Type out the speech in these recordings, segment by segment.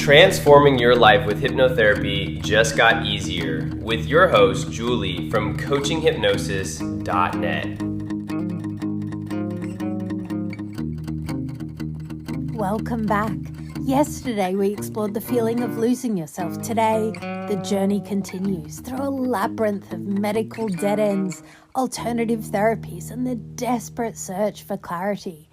Transforming your life with hypnotherapy just got easier with your host, Julie from coachinghypnosis.net. Welcome back. Yesterday we explored the feeling of losing yourself. Today, the journey continues through a labyrinth of medical dead ends, alternative therapies, and the desperate search for clarity.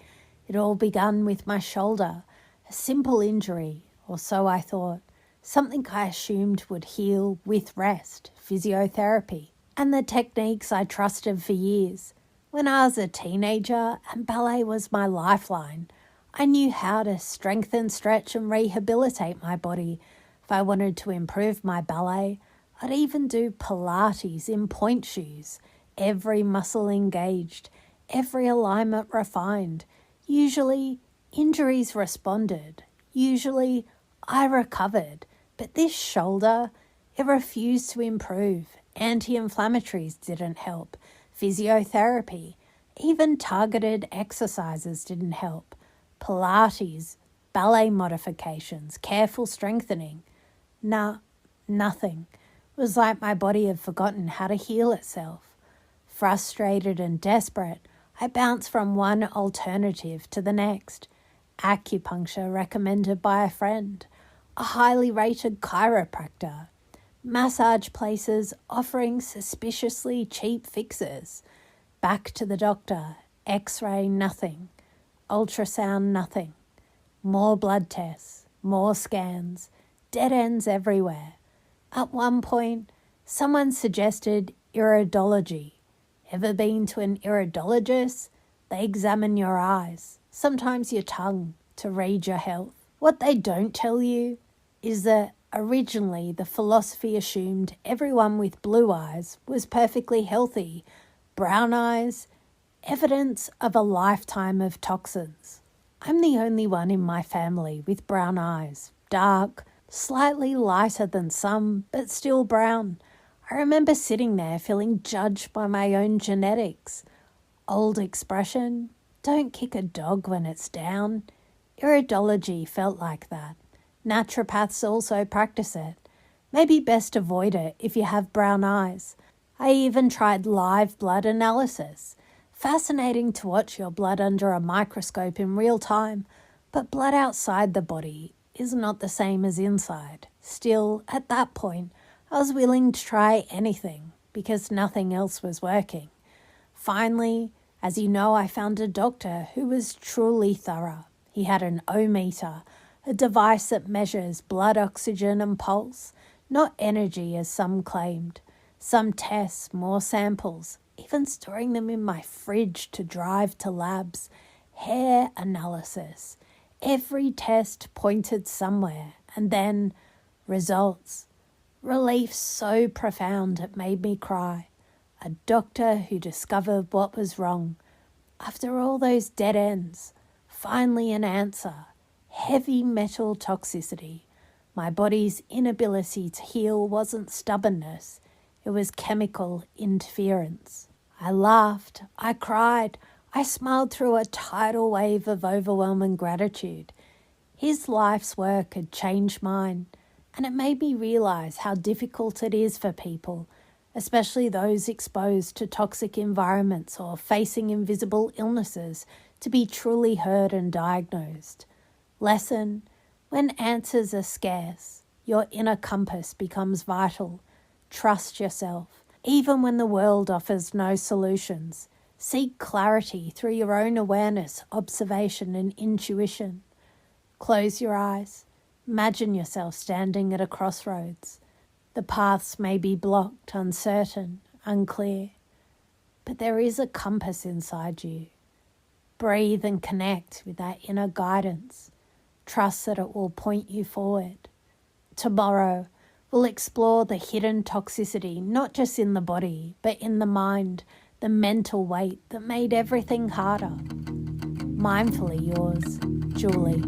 It all began with my shoulder, a simple injury, or so I thought, something I assumed would heal with rest, physiotherapy, and the techniques I trusted for years. When I was a teenager and ballet was my lifeline, I knew how to strengthen, stretch, and rehabilitate my body. If I wanted to improve my ballet, I'd even do Pilates in point shoes, every muscle engaged, every alignment refined. Usually, injuries responded. Usually, I recovered. But this shoulder, it refused to improve. Anti-inflammatories didn't help. Physiotherapy, even targeted exercises didn't help. Pilates, ballet modifications, careful strengthening. Nothing. It was like my body had forgotten how to heal itself. Frustrated and desperate, I bounced from one alternative to the next. Acupuncture recommended by a friend, a highly rated chiropractor, massage places offering suspiciously cheap fixes. Back to the doctor, x-ray nothing, ultrasound nothing, more blood tests, more scans, dead ends everywhere. At one point, someone suggested iridology. Ever been to an iridologist? They examine your eyes, sometimes your tongue, to read your health. What they don't tell you is that originally the philosophy assumed everyone with blue eyes was perfectly healthy. Brown eyes, evidence of a lifetime of toxins. I'm the only one in my family with brown eyes, dark, slightly lighter than some, but still brown. I remember sitting there feeling judged by my own genetics. Old expression, don't kick a dog when it's down. Iridology felt like that. Naturopaths also practice it. Maybe best avoid it if you have brown eyes. I even tried live blood analysis. Fascinating to watch your blood under a microscope in real time, but blood outside the body is not the same as inside. Still, at that point, I was willing to try anything because nothing else was working. Finally, as you know, I found a doctor who was truly thorough. He had an O-meter, a device that measures blood oxygen and pulse, not energy as some claimed. Some tests, more samples, even storing them in my fridge to drive to labs. Hair analysis. Every test pointed somewhere, and then results. Relief so profound it made me cry. A doctor who discovered what was wrong. After all those dead ends, finally an answer. Heavy metal toxicity. My body's inability to heal wasn't stubbornness. It was chemical interference. I laughed. I cried. I smiled through a tidal wave of overwhelming gratitude. His life's work had changed mine, and it made me realize how difficult it is for people, especially those exposed to toxic environments or facing invisible illnesses, to be truly heard and diagnosed. Lesson: when answers are scarce, your inner compass becomes vital. Trust yourself, even when the world offers no solutions. Seek clarity through your own awareness, observation, and intuition. Close your eyes. Imagine yourself standing at a crossroads. The paths may be blocked, uncertain, unclear, but there is a compass inside you. Breathe and connect with that inner guidance. Trust that it will point you forward. Tomorrow, we'll explore the hidden toxicity, not just in the body, but in the mind, the mental weight that made everything harder. Mindfully yours, Julie.